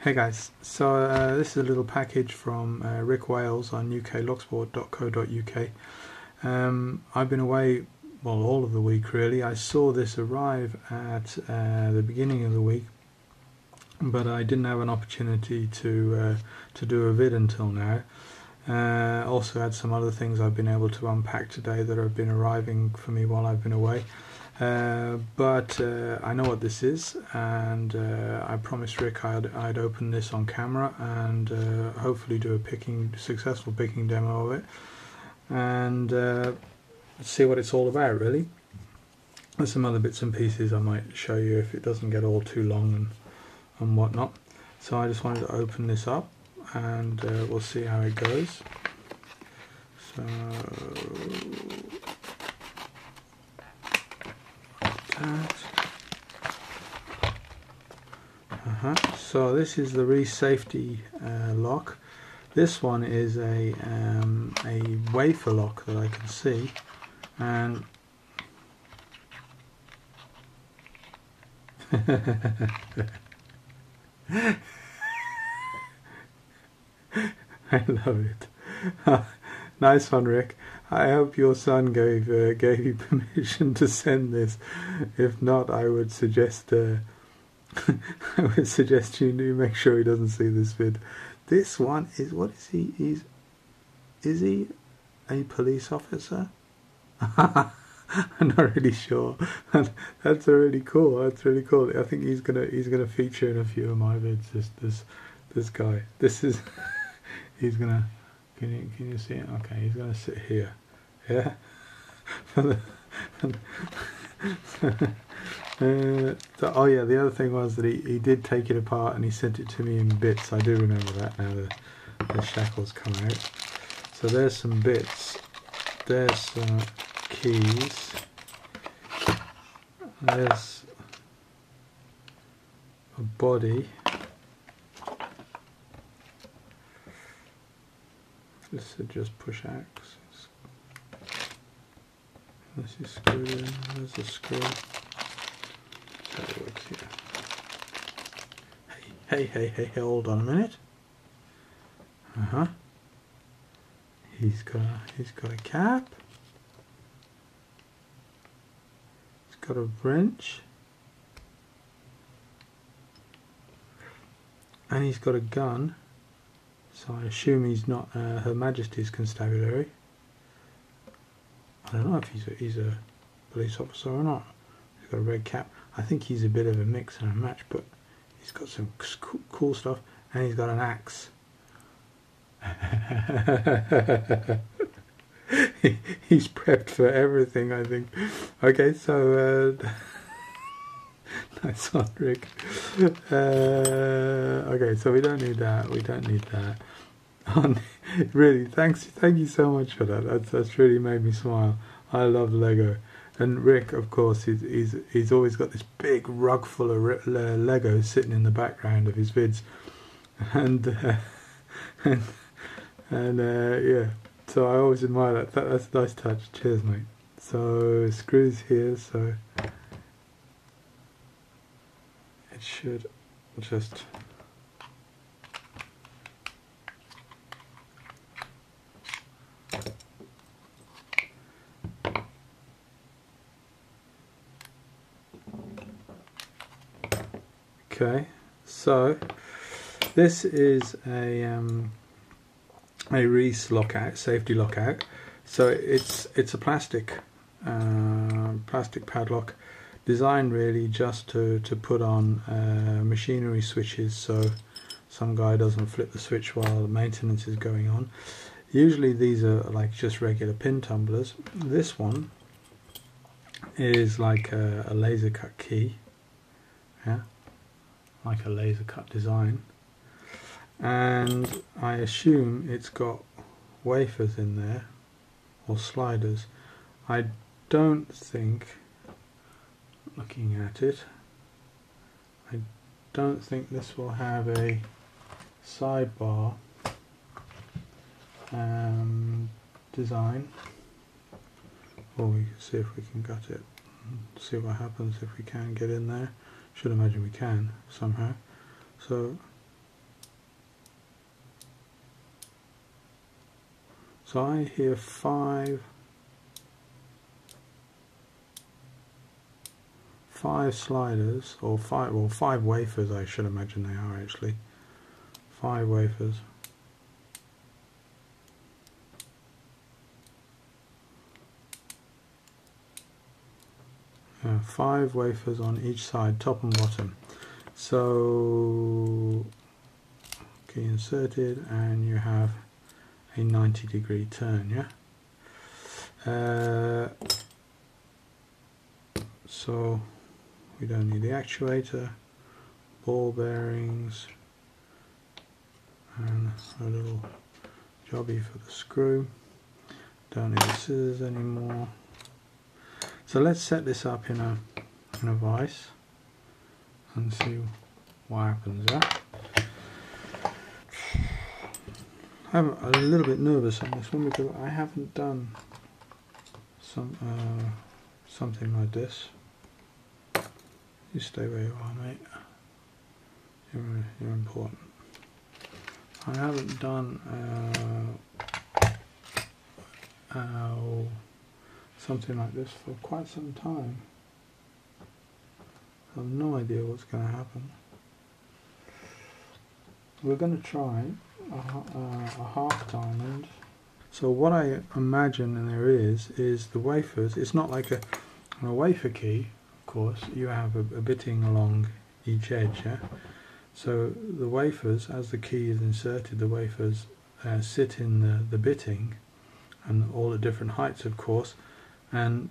Hey guys, so this is a little package from Rickwales on UKLocksport.co.uk. I've been away, well, all of the week really. I saw this arrive at the beginning of the week, but I didn't have an opportunity to do a vid until now. Also had some other things I've been able to unpack today that have been arriving for me while I've been away. But I know what this is, and I promised Rick I'd open this on camera and hopefully do a successful picking demo of it, and see what it's all about really. There's some other bits and pieces I might show you if it doesn't get all too long and whatnot. So I just wanted to open this up and we'll see how it goes. So so this is the Reese safety lock. This one is a wafer lock that I can see, and I love it. Nice one, Rick. I hope your son gave you permission to send this. If not, I would suggest I would suggest you make sure he doesn't see this vid. This one is, what is he? Is he a police officer? I'm not really sure. That's really cool. That's really cool. I think he's gonna feature in a few of my vids. This guy. This is he's gonna. Can you see it? Okay, he's gonna sit here. Yeah. Oh yeah, the other thing was that he did take it apart and he sent it to me in bits. I do remember that now. The shackles come out. So there's some bits. There's some keys. There's a body. This is just push axe. This is screwed in. There's a screw. How it works here. Hey, hold on a minute. He's got a cap. He's got a wrench. And he's got a gun. So I assume he's not Her Majesty's Constabulary. I don't know if he's a police officer or not. He's got a red cap. I think he's a bit of a mix and a match, but he's got some cool stuff, and he's got an axe. He's prepped for everything, I think. Okay, so nice one, Rick. Okay, so we don't need that. We don't need that. Really, thank you so much for that. That's really made me smile. I love Lego, and Rick, of course, he's always got this big rug full of Lego sitting in the background of his vids, and yeah. So I always admire that. That's a nice touch. Cheers, mate. So screws here, so it should just. Okay, so this is a Reese Lockout, safety lockout. So it's a plastic padlock, designed really just to put on machinery switches, so some guy doesn't flip the switch while maintenance is going on. Usually these are like just regular pin tumblers. This one is like a laser cut key. Yeah. Like a laser cut design, and I assume it's got wafers in there or sliders. I don't think, looking at it, I don't think this will have a sidebar design. Or we can see if we can gut it, see what happens if we can get in there. Should imagine we can somehow. So So I hear five sliders, or five wafers, I should imagine they are actually. 5 wafers. Yeah, 5 wafers on each side, top and bottom. So key inserted, and you have a 90-degree turn, yeah? So we don't need the actuator, ball bearings, and a little jobby for the screw. Don't need the scissors anymore. So let's set this up in a vise and see what happens there. I'm a little bit nervous on this one because I haven't done something like this. You stay where you are, mate. You're important. I haven't done something like this for quite some time. I have no idea what's going to happen. We're going to try a half diamond. So what I imagine there is the wafers. It's not like a wafer key, of course. You have a bitting along each edge, yeah? So the wafers, as the key is inserted, the wafers sit in the bitting, and all at different heights, of course, and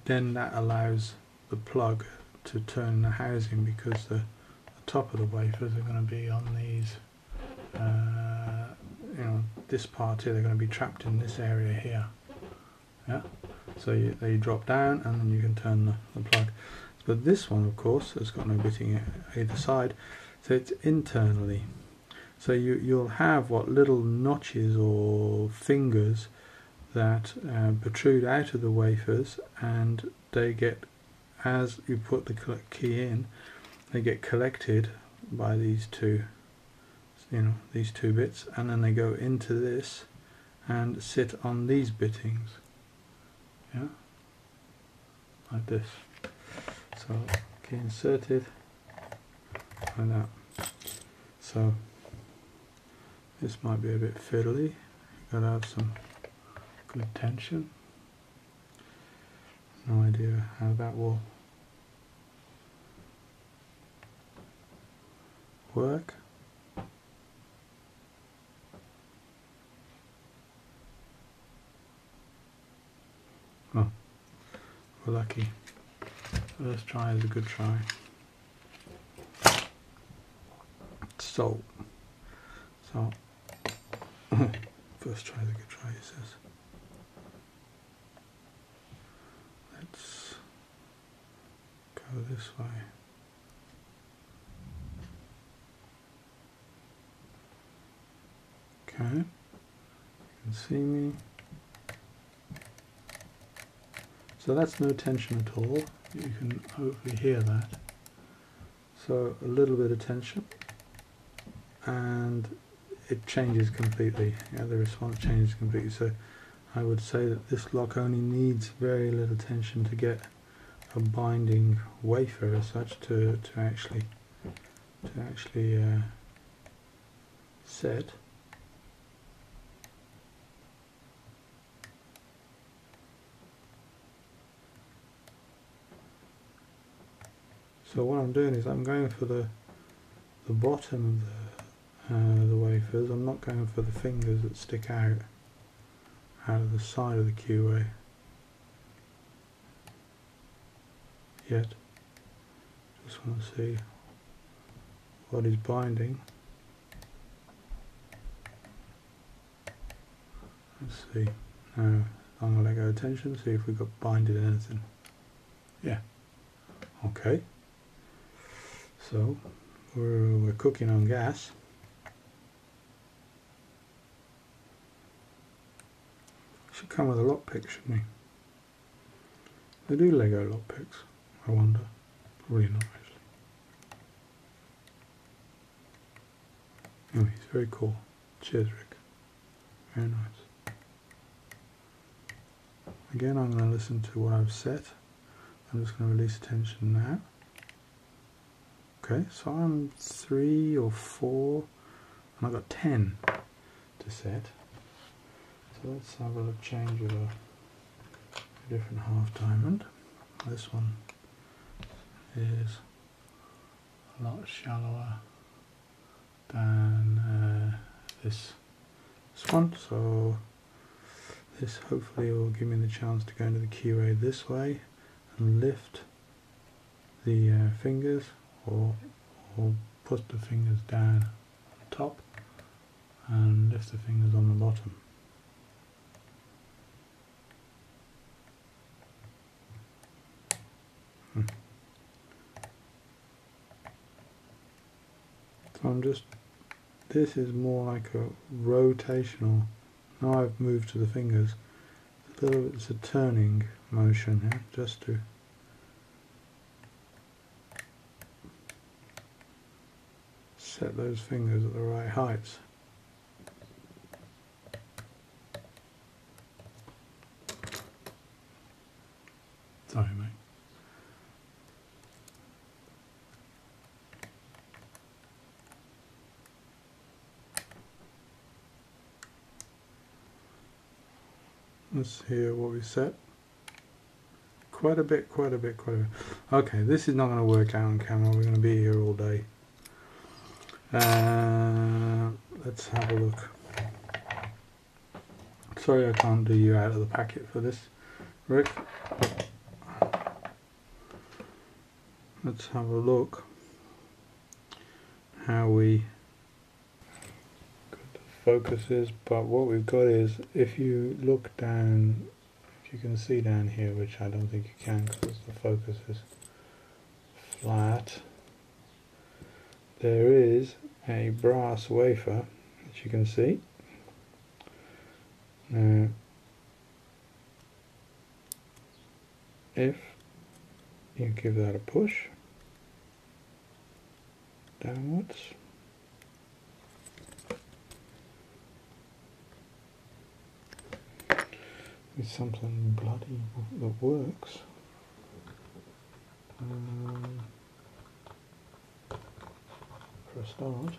then that allows the plug to turn the housing, because the top of the wafers are going to be on these, this part here. They're going to be trapped in this area here, yeah. So they drop down, and then you can turn the plug. But this one, of course, has got no bitting either side, so it's internally. So you'll have little notches or fingers that protrude out of the wafers, and they get, as you put the key in, they get collected by these two, these two bits, and then they go into this and sit on these bittings, yeah, like this. So key inserted like that. So this might be a bit fiddly. You've got to have some good tension. No idea how that will work. Oh, we're lucky. First try is a good try. So first try is a good try, he says. Let's go this way. Okay, you can see me. So that's no tension at all. You can hopefully hear that. So a little bit of tension, and it changes completely. Yeah, the response changes completely. So I would say that this lock only needs very little tension to get a binding wafer as such to actually set. So what I'm doing is I'm going for the bottom of the wafers. I'm not going for the fingers that stick out of the side of the QA yet. Just want to see what is binding. Let's see. Now I'm going to let go of tension, see if we've got binded anything. Yeah. Okay. So we're cooking on gas. Should come with a lockpick, shouldn't he? They do Lego lockpicks, I wonder. Probably not, actually. Anyway, it's very cool. Cheers, Rick. Very nice. Again, I'm going to listen to what I've set. I'm just going to release tension now. Okay, so I'm 3 or 4, and I've got 10 to set. So let's have a look, change of a different half diamond. This one is a lot shallower than this one, so this hopefully will give me the chance to go into the keyway this way and lift the fingers, or put the fingers down on top and lift the fingers on the bottom. So this is more like a rotational. Now I've moved to the fingers, it's a turning motion here, just to set those fingers at the right heights. Sorry, mate. Let's hear what we set. Quite a bit. Okay, this is not going to work out on camera. We're going to be here all day. Let's have a look. Sorry I can't do you out of the packet for this, Rick. Let's have a look how we got the focuses, but what we've got is, if you look down, if you can see down here, which I don't think you can because the focus is flat, there is a brass wafer, as you can see. Now, if you give that a push downwards, with something bloody that works, for a start,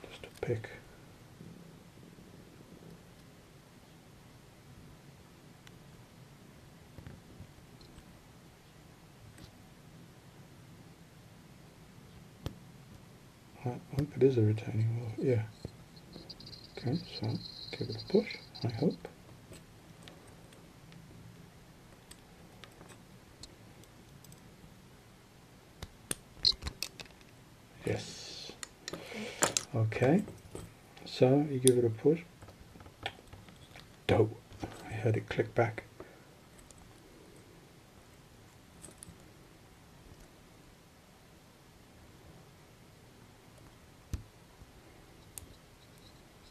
just to pick I hope it is a retaining wall, yeah. Okay, so give it a push, I hope. Yes. Okay, so you give it a push. Dope. I heard it click back.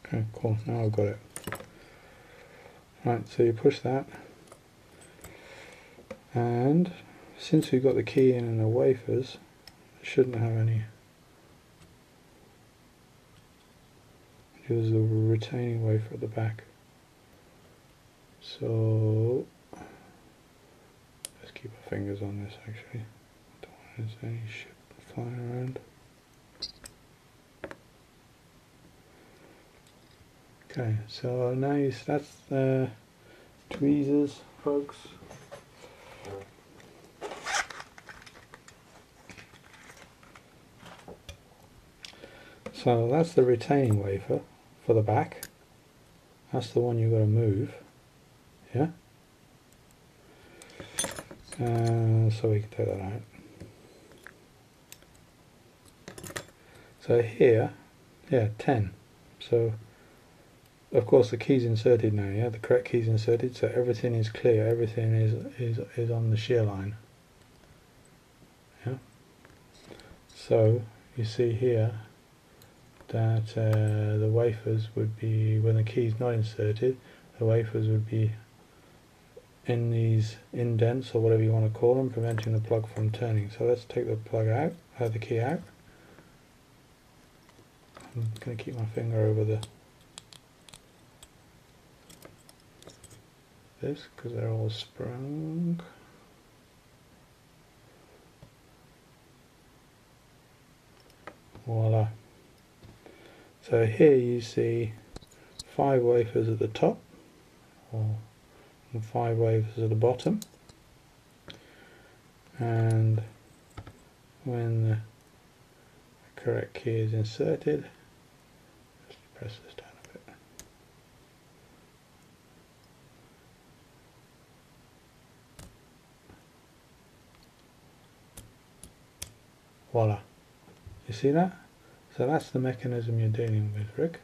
Okay, cool, now I've got it. Right, so you push that, and since we've got the key in and the wafers, it shouldn't have any. There's a retaining wafer at the back. So let's keep our fingers on this actually. Don't want there's any shit flying around. Okay, so now that's the tweezers, folks. So that's the retaining wafer for the back. That's the one you've got to move. Yeah? So we can take that out. So here, yeah, 10. So of course the key's inserted now, yeah? The correct key's inserted, so everything is clear, everything is on the shear line. Yeah? So you see here that the wafers would be, when the key's not inserted, the wafers would be in these indents or whatever you want to call them, preventing the plug from turning. So let's take the plug out, the key out. I'm going to keep my finger over the this because they're all sprung. Voila. So here you see 5 wafers at the top, and 5 wafers at the bottom, and when the correct key is inserted, just press this down a bit. Voila. You see that? So that's the mechanism you're dealing with, Rick.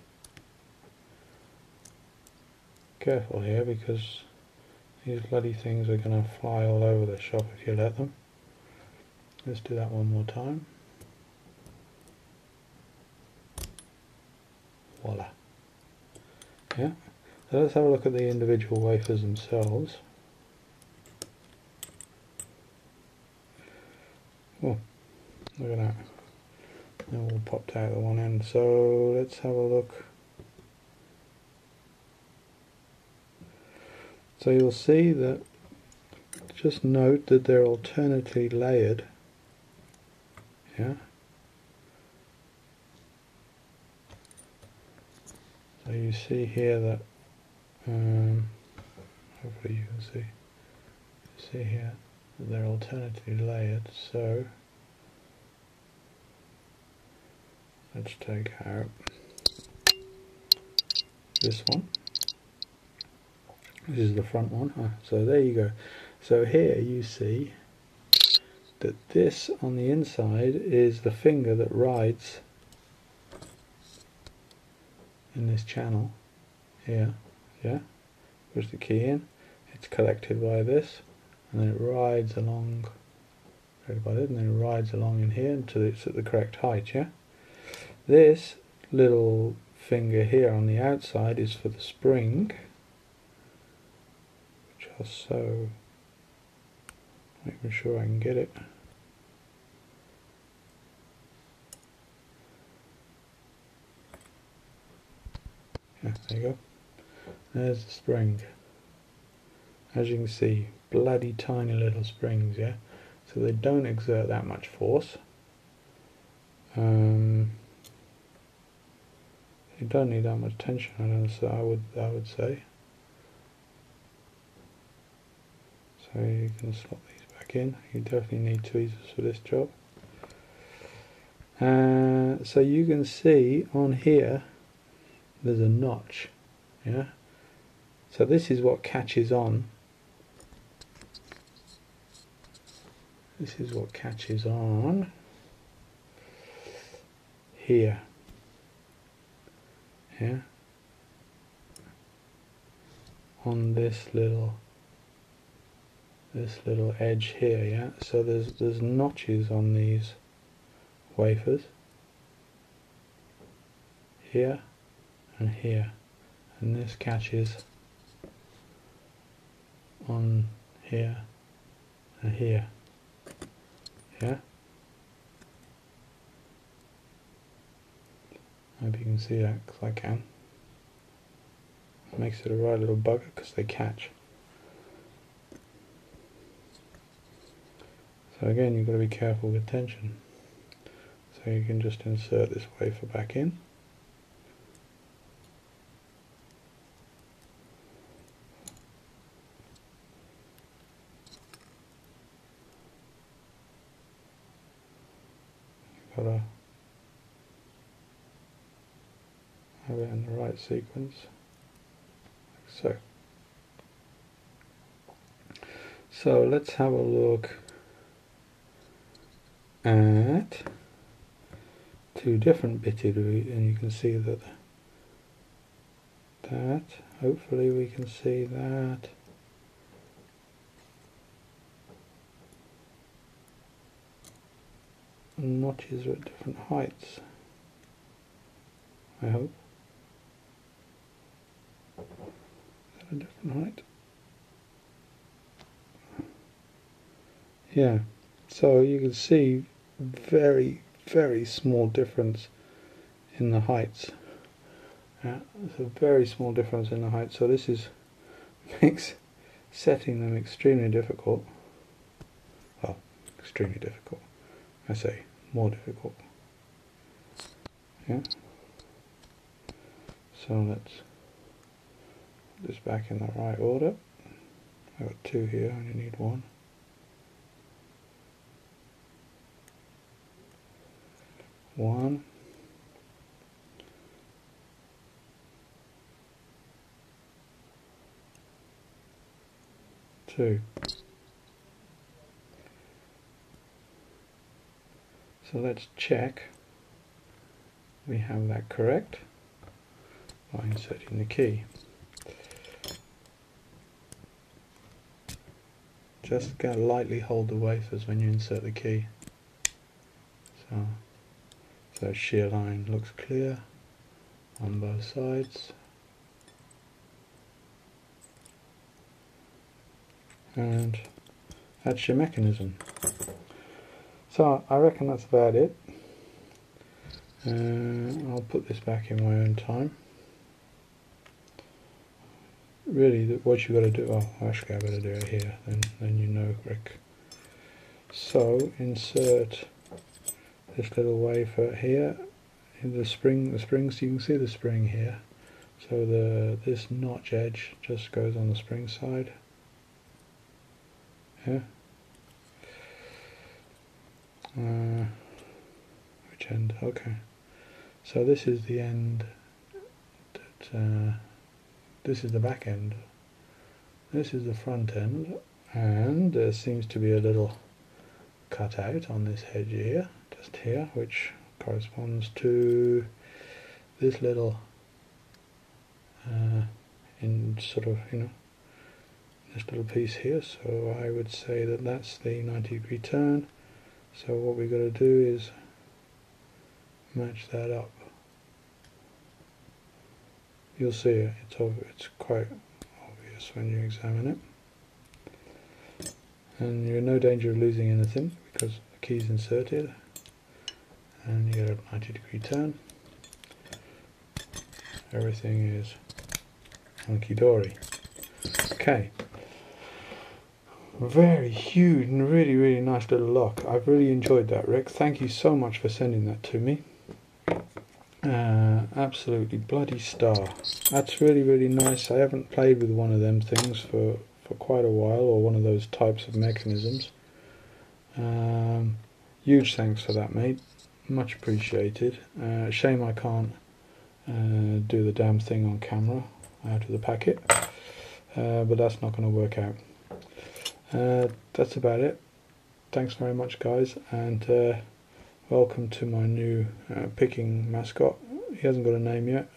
Careful here because these bloody things are going to fly all over the shop if you let them. Let's do that one more time. Voila. Yeah. So let's have a look at the individual wafers themselves. Oh, look at that. They all popped out at one end. So let's have a look. So you'll see that, just note that they're alternately layered. Yeah. So you see here that, hopefully you can see. You see here that they're alternately layered. So let's take out this one. This is the front one. So there you go. So here you see that this on the inside is the finger that rides in this channel here. Yeah, push the key in, it's collected by this, and then it rides along, and then it rides along in here until it's at the correct height. Yeah. This little finger here on the outside is for the spring, which I'll sew, making sure I can get it. Yeah, there you go. There's the spring. As you can see, bloody tiny little springs, yeah? So they don't exert that much force. You don't need that much tension on them, so I would say. So you can slot these back in. You definitely need tweezers for this job. So you can see on here there's a notch, yeah. So this is what catches on. This is what catches on here. Yeah, on this little edge here. Yeah, so there's notches on these wafers here and here, and this catches on here and here. Yeah, hope you can see that, because I can. It makes it a right little bugger because they catch. So again, you've got to be careful with tension. So you can just insert this wafer back in. You've got to have it in the right sequence, like so. So let's have a look at two different bitted, and you can see that hopefully we can see that notches are at different heights, I hope. Is that a different height? Yeah, so you can see very, very small difference in the heights. Yeah, there's a very small difference in the height. So this is makes setting them extremely difficult. Well, extremely difficult. I say more difficult. Yeah. So let's put this back in the right order. I've got two here, I only need one. One. Two. So let's check we have that correct by inserting the key. Just gotta lightly hold the wafers when you insert the key. So shear line looks clear on both sides. And that's your mechanism. So I reckon that's about it. I'll put this back in my own time. Really, what you got to do, oh actually I better do it here, then you know, Rick. So insert this little wafer here in the springs, you can see the spring here. So this notch edge just goes on the spring side. Yeah. Which end? Okay. So this is the end that this is the back end. This is the front end, and there seems to be a little cutout on this edge here, just here, which corresponds to this little in sort of, you know, this little piece here. So I would say that that's the 90-degree turn. So what we've got to do is match that up. You'll see it, it's quite obvious when you examine it. And you're in no danger of losing anything because the key's inserted. And you get a 90-degree turn. Everything is hunky-dory. Okay. Very huge and really nice little lock. I've really enjoyed that, Rick. Thank you so much for sending that to me. Absolutely bloody star. That's really nice. I haven't played with one of them things for quite a while, or one of those types of mechanisms. Huge thanks for that, mate. Much appreciated. Shame I can't do the damn thing on camera out of the packet, but that's not going to work out. That's about it. Thanks very much, guys, and welcome to my new picking mascot. He hasn't got a name yet.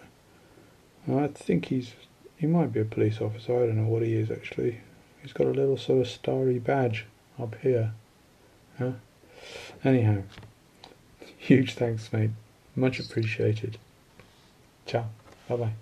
I think he might be a police officer. I don't know what he is actually. He's got a little sort of starry badge up here. Huh? Anyhow, huge thanks, mate. Much appreciated. Ciao. Bye bye.